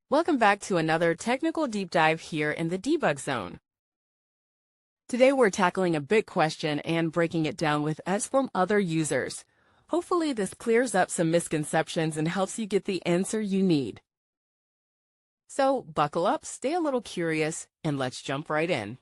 Welcome back to another technical deep dive here in the debug zone. Today we're tackling a big question and breaking it down with us from other users. Hopefully this clears up some misconceptions and helps you get the answer you need. So buckle up, stay a little curious, and let's jump right in.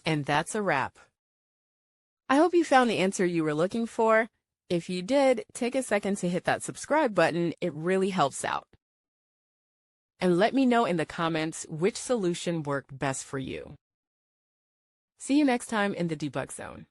And that's a wrap. I hope you found the answer you were looking for. If you did, take a second to hit that subscribe button. It really helps out. And let me know in the comments which solution worked best for you. See you next time in the debug zone.